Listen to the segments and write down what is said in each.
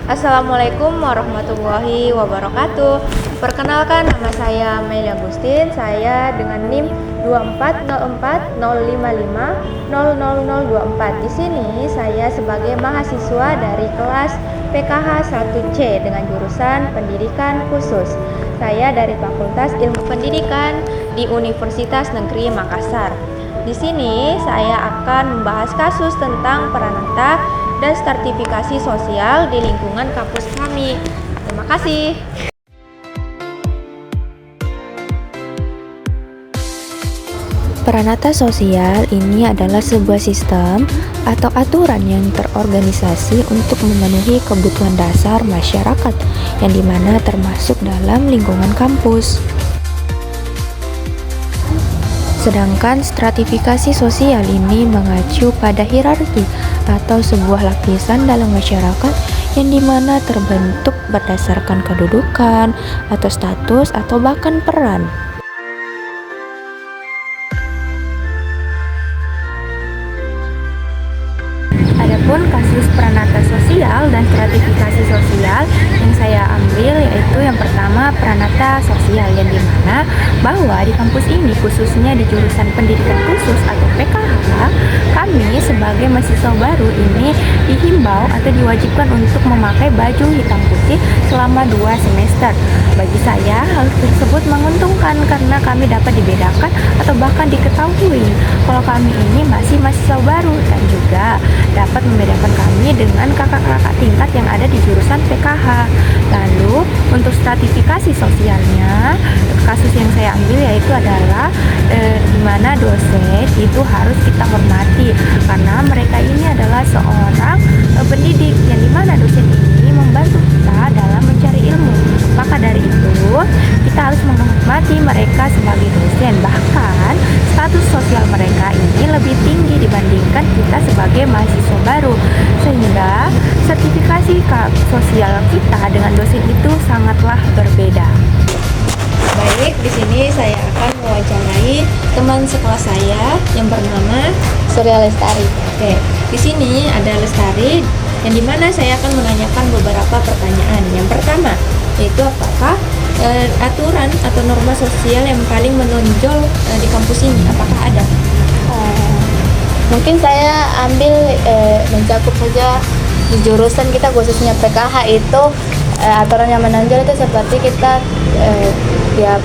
Assalamualaikum warahmatullahi wabarakatuh. Perkenalkan, nama saya Meli Agustin. Saya dengan NIM 2404055000024. Di sini saya sebagai mahasiswa dari kelas PKH 1C dengan jurusan Pendidikan Khusus. Saya dari Fakultas Ilmu Pendidikan di Universitas Negeri Makassar. Di sini saya akan membahas kasus tentang Pranata dan stratifikasi sosial di lingkungan kampus kami. Terima kasih. Pranata sosial ini adalah sebuah sistem atau aturan yang terorganisasi untuk memenuhi kebutuhan dasar masyarakat yang dimana termasuk dalam lingkungan kampus. Sedangkan stratifikasi sosial ini mengacu pada hierarki atau sebuah lapisan dalam masyarakat yang dimana terbentuk berdasarkan kedudukan atau status atau bahkan peran. Adapun kasus Pranata sosial dan stratifikasi sosial yang saya ambil yaitu yang pertama Pranata sosial, yang dimana bahwa di kampus ini khususnya di jurusan pendidikan khusus atau PKH, kami sebagai mahasiswa baru ini dihimbau atau diwajibkan untuk memakai baju hitam putih selama 2 semester. Bagi saya hal tersebut menguntungkan karena kami dapat dibedakan atau bahkan diketahui kalau kami ini masih mahasiswa baru, dan juga dapat membedakan kami dengan kakak-kakak tingkat yang ada di jurusan PKH. Lalu untuk stratifikasi sosialnya, kasus yang saya ambil yaitu adalah di mana dosen itu harus kita hormati karena mereka ini adalah seorang pendidik, yang dimana dosen ini membantu kita dalam mencari ilmu. Maka dari itu kita harus menghormati mereka sebagai dosen, bahkan status sosial mereka ini lebih tinggi dibandingkan kita sebagai mahasiswa baru, sehingga sertifikasi sosial kita dengan dosen itu sangatlah berbeda. Baik, di sini saya akan mewawancarai teman sekelas saya yang bernama Surya Lestari. Oke, di sini ada Lestari, yang dimana saya akan menanyakan beberapa pertanyaan. Yang pertama, yaitu apakah aturan atau norma sosial yang paling menonjol di kampus ini, apakah ada? Mungkin saya ambil mencakup saja di jurusan kita khususnya PKH itu aturan yang menonjol itu seperti kita tiap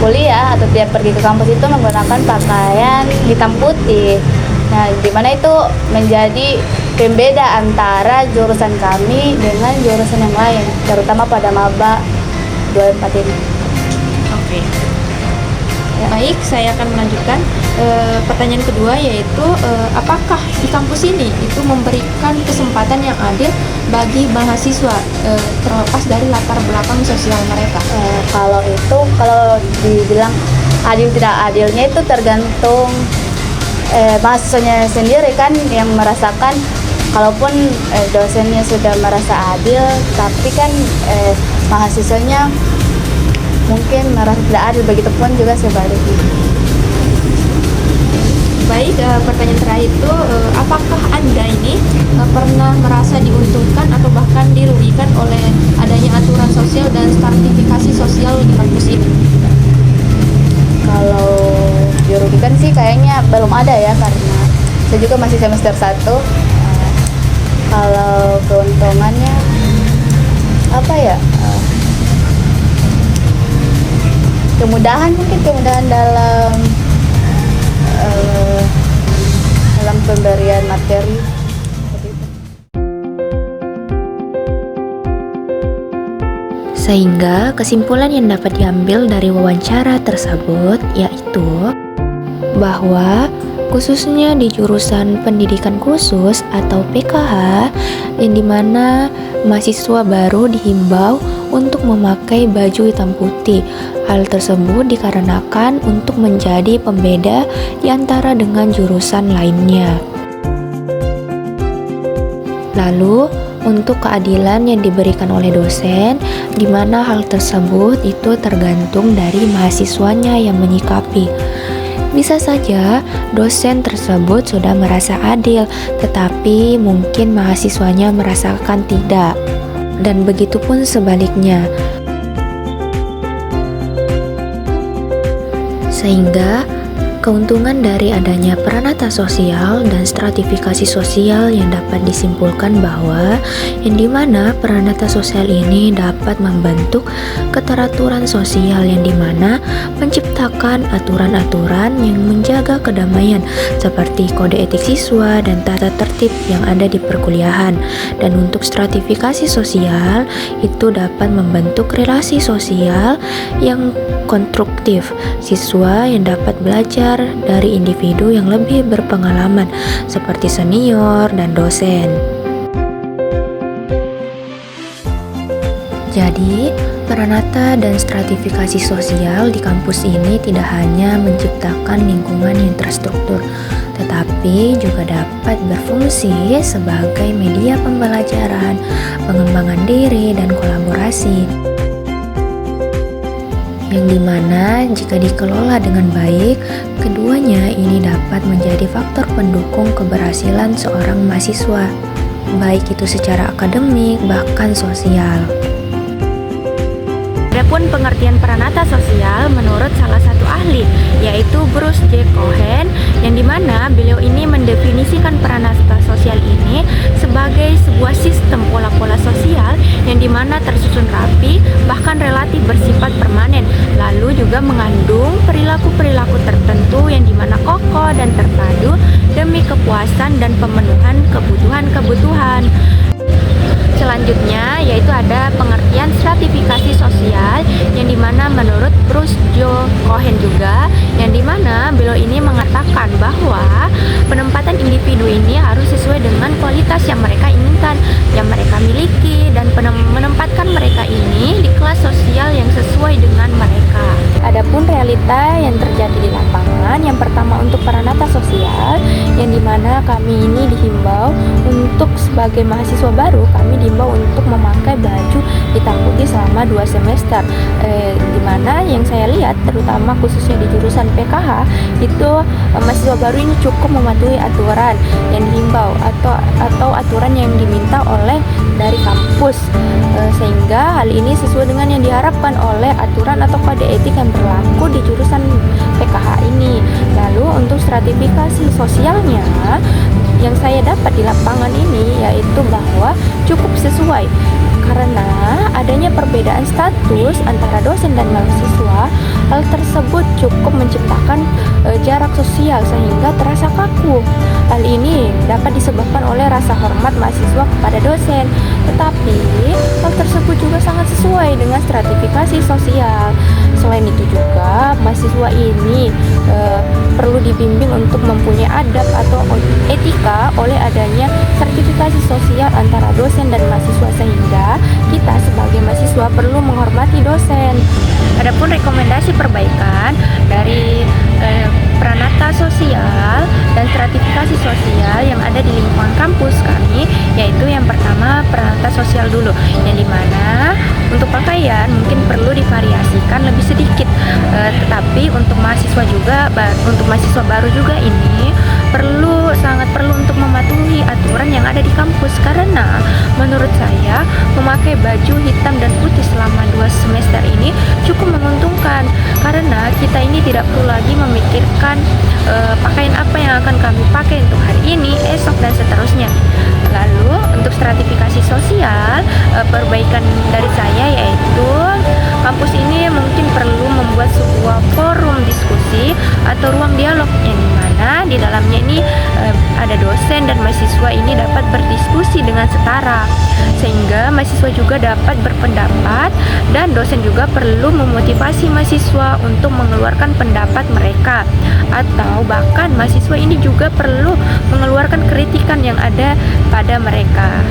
kuliah atau tiap pergi ke kampus itu menggunakan pakaian hitam putih. Nah, dimana itu menjadi pembeda antara jurusan kami dengan jurusan yang lain, terutama pada maba 24 ini. Oke. Baik, saya akan melanjutkan pertanyaan kedua, yaitu apakah di kampus ini itu memberikan kesempatan yang adil bagi mahasiswa terlepas dari latar belakang sosial mereka? Kalau dibilang adil tidak adilnya itu tergantung mahasiswanya sendiri kan yang merasakan. Kalaupun dosennya sudah merasa adil, tapi kan mahasiswanya mungkin merasa tidak adil, begitupun juga sebaliknya. Baik, pertanyaan terakhir itu apakah Anda ini pernah merasa diuntungkan atau bahkan dirugikan oleh adanya aturan sosial dan stratifikasi sosial di kampus ini? Kalau dirugikan sih kayaknya belum ada ya, karena saya juga masih semester 1. Kalau keuntungannya apa ya? Kemudahan dalam pemberian materi. Sehingga kesimpulan yang dapat diambil dari wawancara tersebut yaitu bahwa khususnya di jurusan pendidikan khusus atau PKH, yang dimana mahasiswa baru dihimbau untuk memakai baju hitam putih. Hal tersebut dikarenakan untuk menjadi pembeda di antara dengan jurusan lainnya. Lalu untuk keadilan yang diberikan oleh dosen, di mana hal tersebut itu tergantung dari mahasiswanya yang menyikapi. Bisa saja dosen tersebut sudah merasa adil, tetapi mungkin mahasiswanya merasakan tidak. Dan begitu pun sebaliknya. Sehingga keuntungan dari adanya peranata sosial dan stratifikasi sosial yang dapat disimpulkan bahwa yang dimana peranata sosial ini dapat membentuk keteraturan sosial yang dimana menciptakan aturan-aturan yang menjaga kedamaian seperti kode etik siswa dan tata tertib yang ada di perkuliahan. Dan untuk stratifikasi sosial itu dapat membentuk relasi sosial yang konstruktif, siswa yang dapat belajar dari individu yang lebih berpengalaman seperti senior dan dosen. Jadi, peranata dan stratifikasi sosial di kampus ini tidak hanya menciptakan lingkungan yang terstruktur, tetapi juga dapat berfungsi sebagai media pembelajaran, pengembangan diri, dan kolaborasi. Yang dimana jika dikelola dengan baik, keduanya ini dapat menjadi faktor pendukung keberhasilan seorang mahasiswa, baik itu secara akademik bahkan sosial. Adapun pengertian peranata sosial menurut salah satu ahli, yaitu Bruce J. Cohen, yang dimana beliau ini mendefinisikan peranata sosial ini sebagai sebuah sistem pola-pola sosial yang dimana tersusun rapi, bahkan relatif bersifat permanen, lalu juga mengandung perilaku-perilaku tertentu yang dimana kokoh dan terpadu demi kepuasan dan pemenuhan kebutuhan-kebutuhan. Selanjutnya yaitu ada pengertian stratifikasi sosial yang dimana menurut Bruce J. Cohen juga, yang dimana beliau ini mengatakan bahwa penempatan individu ini harus sesuai dengan kualitas yang mereka inginkan, yang mereka miliki, dan menempatkan mereka ini di kelas sosial yang sesuai dengan mereka. Adapun realita yang terjadi di lapangan, yang pertama untuk peranata sosial, yang dimana kami ini dihimbau untuk sebagai mahasiswa baru, kami dihimbau untuk memakai baju hitam putih selama 2 semester. Dimana yang saya lihat, terutama khususnya di jurusan PKH, itu mahasiswa baru ini cukup mematuhi aturan yang dihimbau atau aturan yang diminta oleh dari kampus, sehingga hal ini sesuai dengan yang diharapkan oleh aturan atau kode etik yang berlaku di jurusan PKH ini. Lalu untuk stratifikasi sosialnya yang saya dapat di lapangan ini yaitu bahwa cukup sesuai karena adanya perbedaan status antara dosen dan mahasiswa. Hal tersebut cukup menciptakan jarak sosial sehingga terasa kaku. Hal ini dapat disebabkan oleh rasa hormat mahasiswa kepada dosen, tetapi hal tersebut juga sangat sesuai dengan stratifikasi sosial. Selain itu juga mahasiswa ini perlu dibimbing untuk mempunyai adab atau etika oleh adanya sertifikasi sosial antara dosen dan mahasiswa, sehingga kita sebagai mahasiswa perlu menghormati dosen. Adapun rekomendasi perbaikan dari peranata sosial dan stratifikasi sosial yang ada di lingkungan kampus kami, yaitu yang pertama peranata sosial dulu, yang dimana untuk pakaian mungkin perlu divariasikan lebih sedikit, tetapi untuk mahasiswa juga, untuk mahasiswa baru juga ini sangat perlu untuk mematuhi aturan yang ada di kampus, karena menurut saya memakai baju hitam dan putih selama 2 semester ini cukup menguntungkan, karena kita ini tidak perlu lagi memikirkan pakaian apa yang akan kami pakai untuk hari ini, esok, dan seterusnya. Lalu untuk stratifikasi sosial, perbaikan dari saya yaitu kampus ini mungkin perlu membuat sebuah forum diskusi atau ruang dialog yang dimana di dalamnya ini ada dosen dan mahasiswa ini dapat berdiskusi dengan setara, sehingga mahasiswa juga dapat berpendapat dan dosen juga perlu memotivasi mahasiswa untuk mengeluarkan pendapat mereka, atau bahkan mahasiswa ini juga perlu mengeluarkan kritikan yang ada pada mereka.